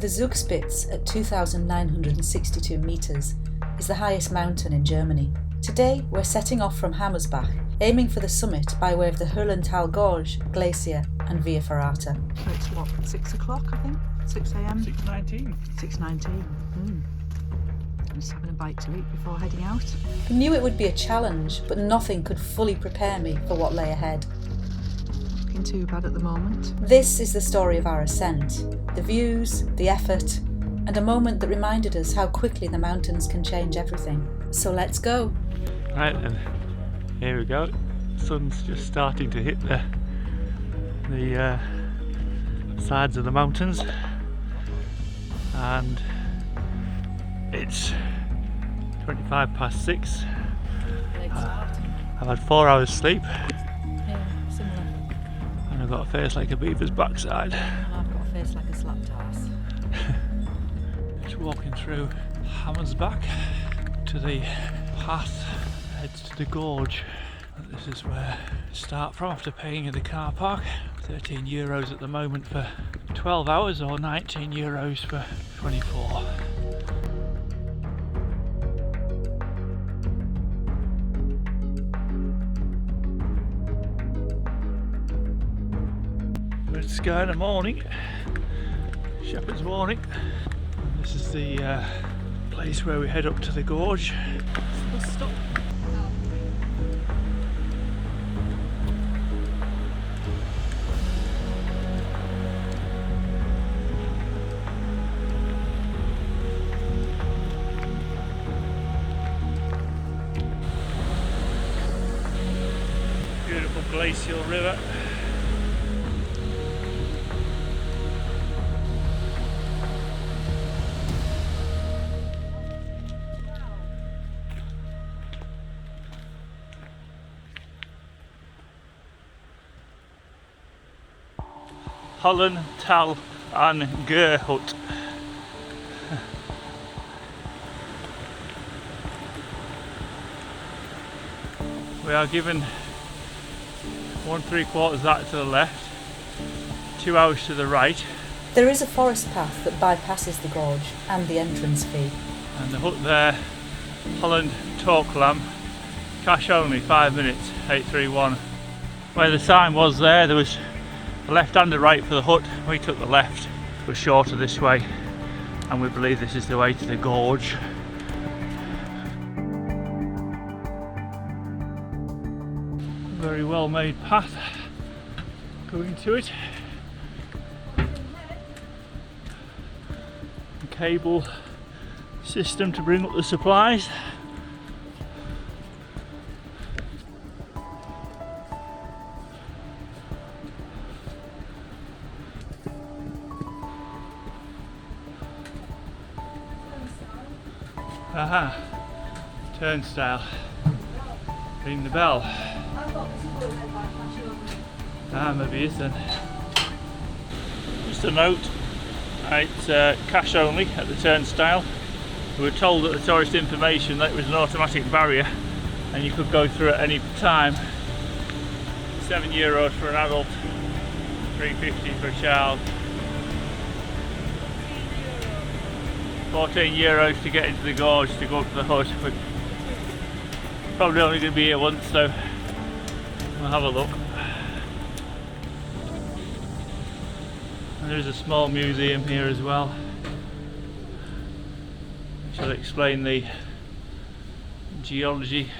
The Zugspitze at 2,962 metres is the highest mountain in Germany. Today we're setting off from Hammersbach, aiming for the summit by way of the Höllental Gorge, Glacier and Via Ferrata. So it's what, 6 o'clock I think? 6 a.m? 6:19. 6:19. I'm just having a bite to eat before heading out. I knew it would be a challenge, but nothing could fully prepare me for what lay ahead. Looking too bad at the moment. This is the story of our ascent, the views, the effort, and a moment that reminded us how quickly the mountains can change everything. So let's go. Right then, here we go. Sun's just starting to hit the sides of the mountains, and it's 6:25. I've had 4 hours sleep. Yeah, similar. And I've got a face like a beaver's backside. And I've got a face like a slapped ass. Just walking through Hammersbach to the path that heads to the gorge. This is where I start from after paying in the car park. €13 at the moment for 12 hours or €19 for 24. Red sky in the morning, shepherd's warning. This is the place where we head up to the gorge. Let's stop. Beautiful glacial river. Höllentalanger Hut. We are given 1 3/4 that to the left, 2 hours to the right. There is a forest path that bypasses the gorge and the entrance fee. And the hut there, Höllentalklamm, cash only, 5 minutes, 831. Where the sign was there was a left and a right for the hut. We took the left, it was shorter this way, and we believe this is the way to the gorge. Very well made path going to it. A cable system to bring up the supplies. Aha, turnstile. Ring the bell. Ah, maybe it is then. Just a note, it's cash only at the turnstile. We were told at the tourist information that it was an automatic barrier and you could go through at any time. €7 for an adult, €3.50 for a child. €14 to get into the gorge to go up to the hut. We're probably only going to be here once, so we'll have a look. And there's a small museum here as well, which will explain the geology.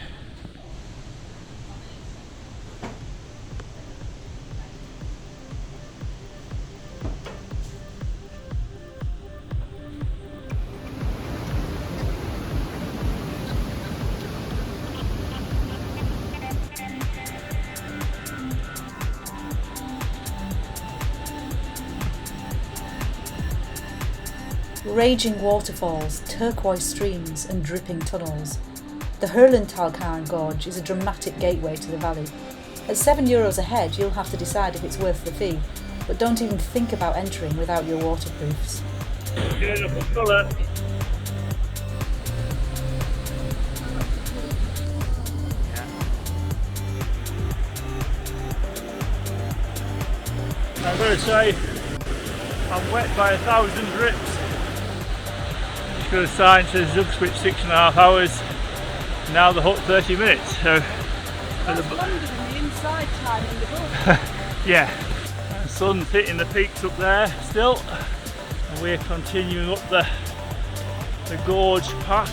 Raging waterfalls, turquoise streams and dripping tunnels. The Höllentalanger Gorge is a dramatic gateway to the valley. At €7 a head you'll have to decide if it's worth the fee, but don't even think about entering without your waterproofs. Beautiful colour. I've got to say, I'm wet by 1,000 drips. Just got a sign that says Zugspitze 6.5 hours. Now the hut 30 minutes. So that's longer than the inside time in the book. yeah. The sun's hitting the peaks up there still. And we're continuing up the gorge path.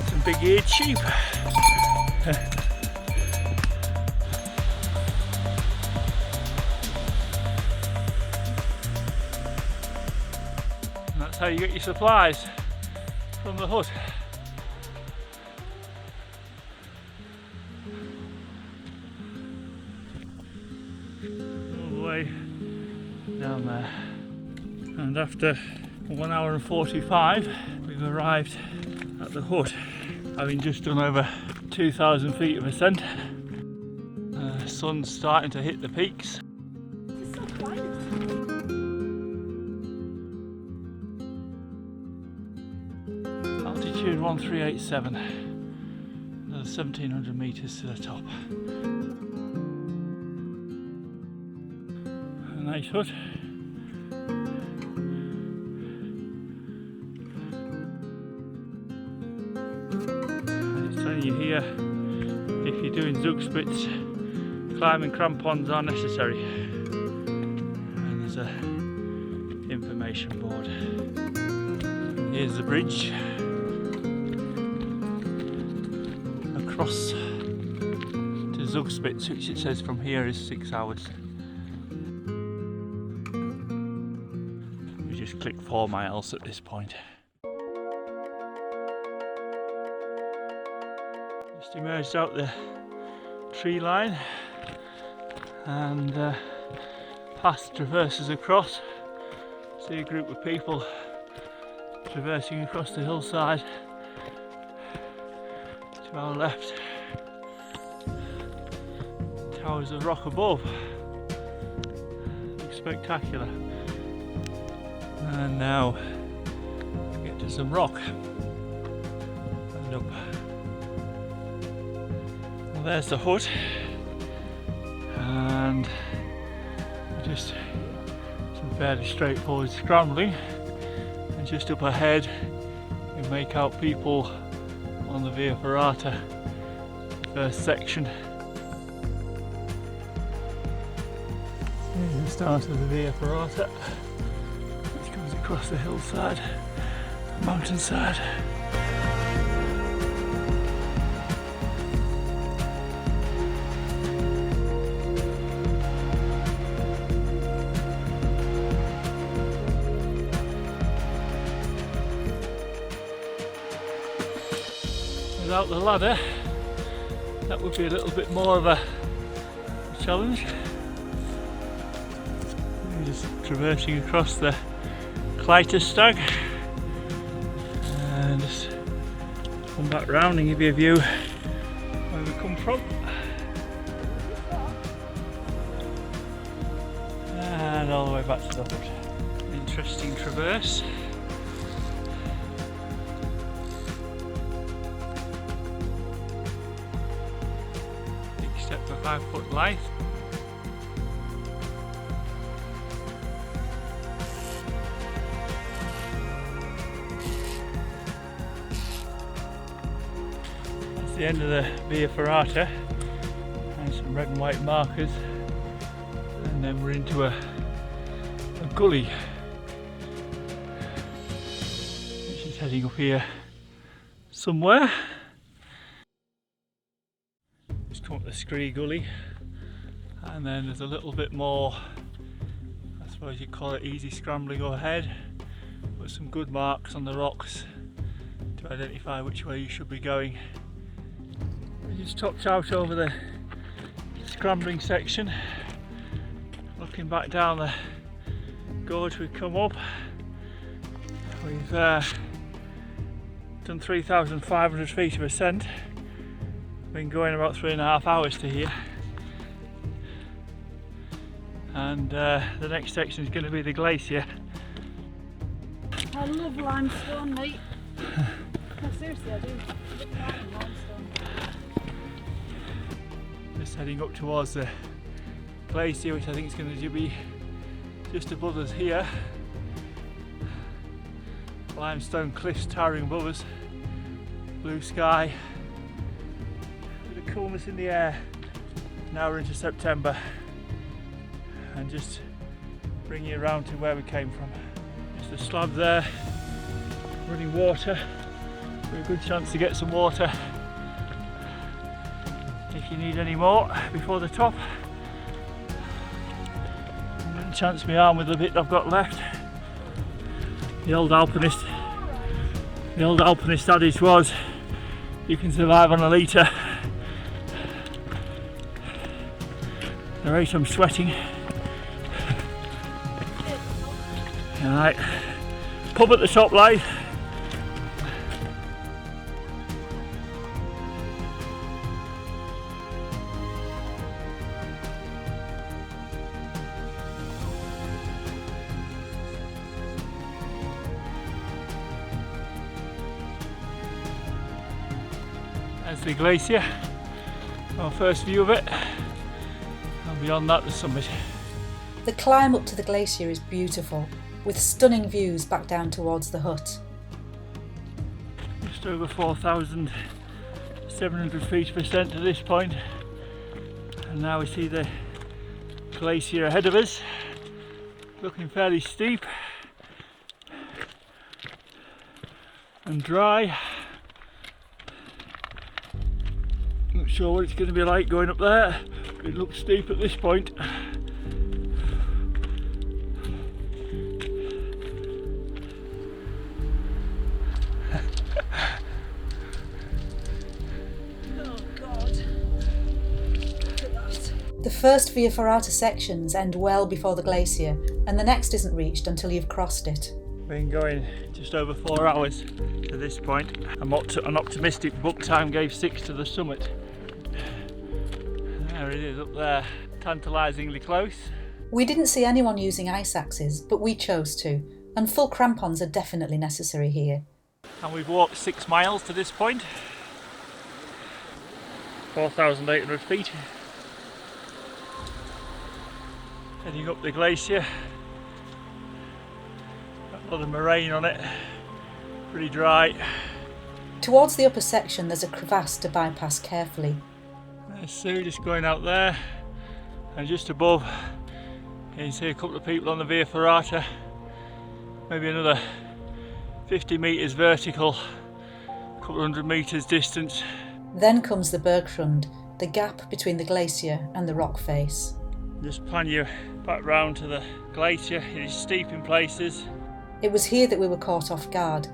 Some big-eared sheep. And that's how you get your supplies from the hut. Down there, and after 1 hour and 45 we've arrived at the hut, having just done over 2,000 feet of ascent. The sun's starting to hit the peaks. It's so quiet. Altitude 1387, another 1,700 meters to the top. Nice hut. And it's telling you here, if you're doing Zugspitze, climbing crampons are necessary. And there's a information board. Here's the bridge across to Zugspitze, which it says from here is 6 hours. Just click 4 miles at this point. Just emerged out the tree line and past traverses across. See a group of people traversing across the hillside. To our left, towers of rock above. Looks spectacular. And now we get to some rock and up. Well, there's the hut, and just some fairly straightforward scrambling, and just up ahead you make out people on the Via Ferrata, first section. Here's the start of the Via Ferrata. Across the hillside, mountainside. Without the ladder, that would be a little bit more of a challenge. We're just traversing across the Stag and just come back round and give you a view where we come from, and all the way back to the hut. Interesting traverse. Big step for 5 foot light. The end of the Via Ferrata, and some red and white markers, and then we're into a gully which is heading up here somewhere. Just come up the Scree Gully, and then there's a little bit more, I suppose you'd call it easy scrambling ahead, but some good marks on the rocks to identify which way you should be going. We just topped out over the scrambling section, looking back down the gorge we've come up. We've done 3,500 feet of ascent. Been going about 3.5 hours to here, and the next section is going to be the Glacier. I love limestone, mate. No, seriously, I do. I love limestone. Just heading up towards the glacier, which I think is going to be just above us here. Limestone cliffs towering above us, blue sky, a bit of coolness in the air. Now we're into September, and just bring you around to where we came from. Just a slab there, running water, with a good chance to get some water if you need any more before the top. I'm going to chance my arm with the bit I've got left. The old alpinist adage was, you can survive on a litre. The rate I'm sweating. Alright, pub at the top line. There's the glacier, our first view of it, and beyond that the summit. The climb up to the glacier is beautiful, with stunning views back down towards the hut. Just over 4,700 feet of ascent to this point, and now we see the glacier ahead of us, looking fairly steep and dry. Not sure what it's going to be like going up there. It looks steep at this point. The first Via Ferrata sections end well before the glacier, and the next isn't reached until you've crossed it. We've been going just over 4 hours to this point. An optimistic book time gave 6 to the summit. There it is up there, tantalisingly close. We didn't see anyone using ice axes, but we chose to, and full crampons are definitely necessary here. And we've walked 6 miles to this point. 4,800 feet. Heading up the glacier. Got a lot of moraine on it, pretty dry. Towards the upper section there's a crevasse to bypass carefully. There's Sue just going out there, and just above you can see a couple of people on the Via Ferrata, maybe another 50 metres vertical, a couple of 100 metres distance. Then comes the Bergschrund, the gap between the glacier and the rock face. Just pan you back round to the glacier. It is steep in places. It was here that we were caught off guard.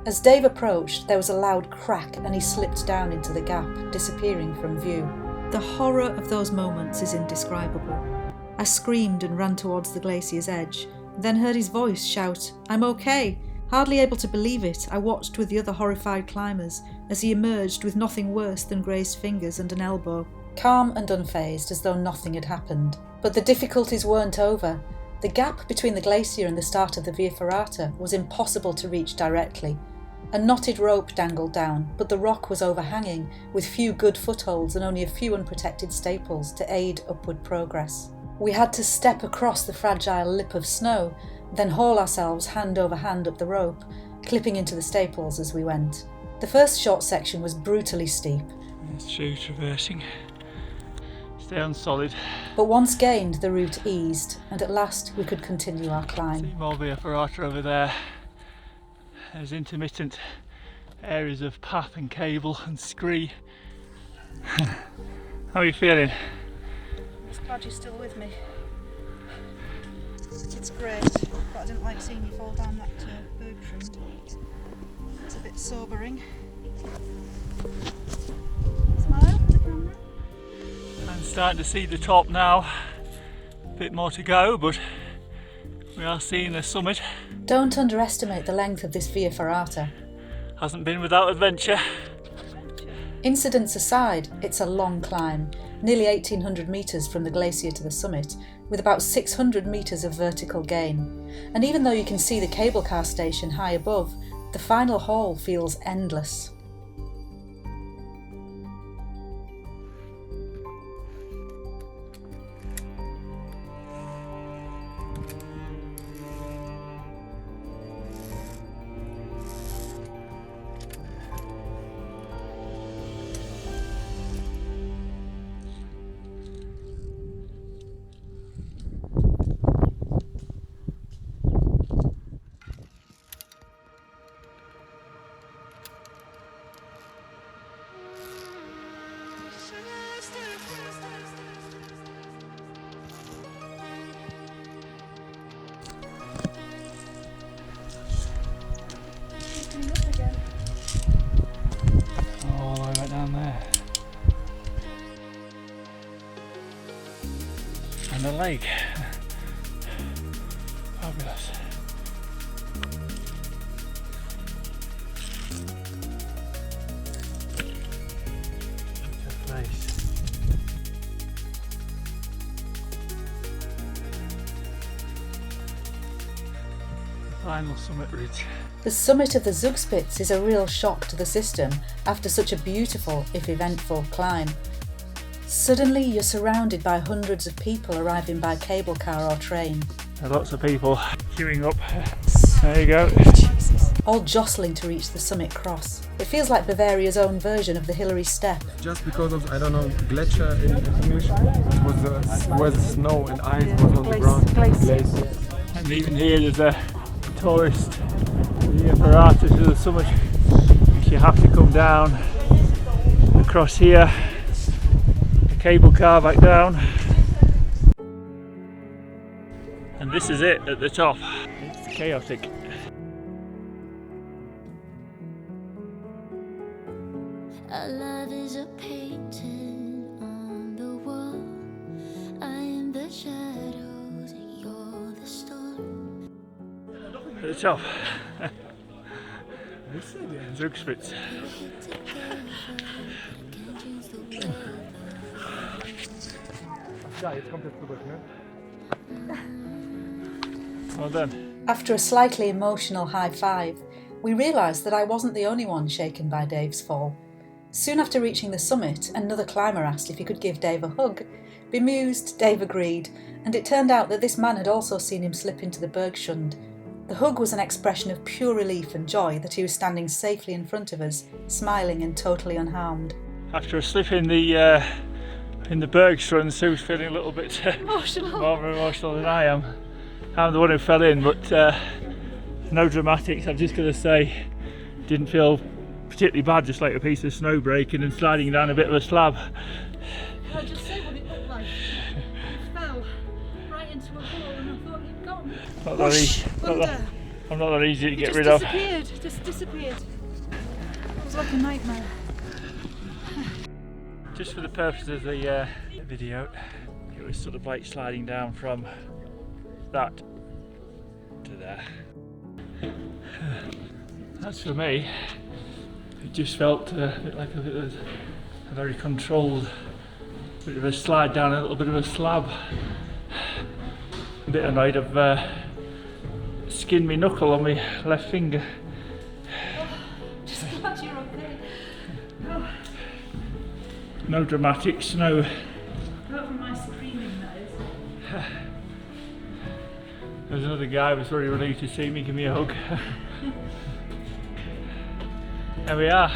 As Dave approached, there was a loud crack and he slipped down into the gap, disappearing from view. The horror of those moments is indescribable. I screamed and ran towards the glacier's edge, then heard his voice shout, "I'm okay." Hardly able to believe it, I watched with the other horrified climbers as he emerged with nothing worse than grazed fingers and an elbow. Calm and unfazed, as though nothing had happened. But the difficulties weren't over. The gap between the glacier and the start of the Via Ferrata was impossible to reach directly. A knotted rope dangled down, but the rock was overhanging, with few good footholds and only a few unprotected staples to aid upward progress. We had to step across the fragile lip of snow, then haul ourselves hand over hand up the rope, clipping into the staples as we went. The first short section was brutally steep. It's true, traversing. Stay on solid. But once gained, the route eased, and at last we could continue our climb. See more Via Ferrata over there. There's intermittent areas of path and cable and scree. How are you feeling? I'm just glad you're still with me. It's great, but I didn't like seeing you fall down that Bergschrund. It's a bit sobering. Smile for the camera. I'm starting to see the top now. A bit more to go, but we are seeing the summit. Don't underestimate the length of this Via Ferrata. Hasn't been without adventure. Incidents aside, it's a long climb, nearly 1,800 metres from the glacier to the summit, with about 600 metres of vertical gain. And even though you can see the cable car station high above, the final haul feels endless. the lake. Fabulous. What a place. Final summit ridge. The summit of the Zugspitze is a real shock to the system after such a beautiful, if eventful, climb. Suddenly you're surrounded by hundreds of people arriving by cable car or train. There are lots of people queuing up. There you go. All jostling to reach the summit cross. It feels like Bavaria's own version of the Hillary Step. Just because of, I don't know, Glacier in English, it was where the snow and ice was on the ground. Glacier. And even here there's a tourist Via Ferrata to the summit, which you have to come down across here, the cable car back down, and this is it at the top. It's chaotic. Our love is a painting on the wall. I am the shadows and you're the storm. At the top. Zugspitze. Well done. After a slightly emotional high five, we realised that I wasn't the only one shaken by Dave's fall. Soon after reaching the summit, another climber asked if he could give Dave a hug. Bemused, Dave agreed, and it turned out that this man had also seen him slip into the Bergschrund. The hug was an expression of pure relief and joy that he was standing safely in front of us, smiling and totally unharmed. After a slip in the Bergschrund, Sue's feeling a little bit more emotional than I am. I'm the one who fell in, but no dramatics. I'm just going to say, didn't feel particularly bad, just like a piece of snow breaking and sliding down a bit of a slab. I'll just say what it looked like. It fell right into a hole and I thought you'd gone. I'm not that easy to get rid of. of. Just disappeared. It was like a nightmare. Just for the purpose of the video, it was sort of like sliding down from that to there. As for me, it just felt a bit like a very controlled bit of a slide down a little bit of a slab. A bit annoyed I've skinned my knuckle on my left finger. Just glad you're okay. No dramatics, no. Apart from my screaming, that is. There's another guy who was very relieved to see me, give me a hug. There we are.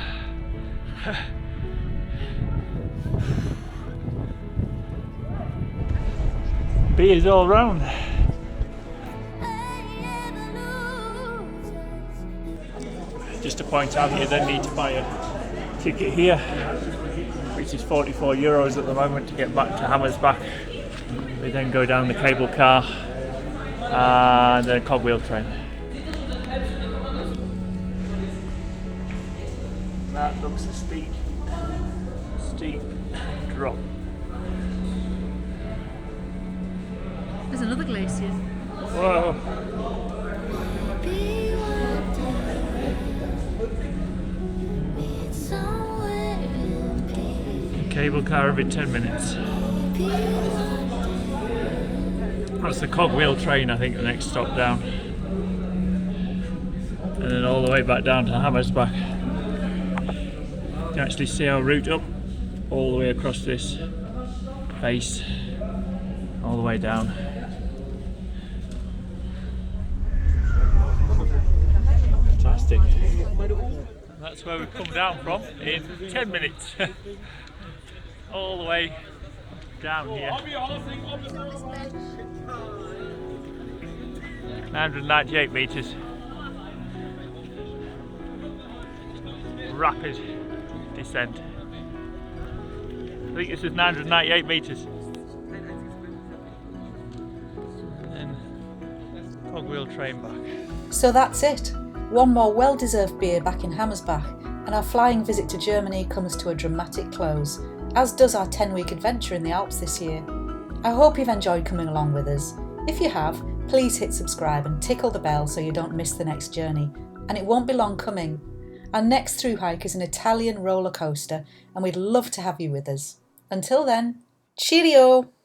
Beers all round. Just to point out, you then need to buy a ticket here, which is €44 at the moment to get back to Hammersbach. We then go down the cable car and then a cogwheel train. That looks a steep drop. There's another glacier. Whoa! Cable car every 10 minutes. That's the cogwheel train, I think, the next stop down. And then all the way back down to Hammersbach. You can actually see our route up all the way across this face, all the way down. Fantastic. That's where we've come down from in 10 minutes. All the way down here. 998 metres. Rapid descent. I think this is 998 metres. And then cogwheel train back. So that's it. One more well-deserved beer back in Hammersbach, and our flying visit to Germany comes to a dramatic close, as does our 10-week adventure in the Alps this year. I hope you've enjoyed coming along with us. If you have, please hit subscribe and tickle the bell so you don't miss the next journey. And it won't be long coming. Our next through hike is an Italian roller coaster and we'd love to have you with us. Until then, cheerio!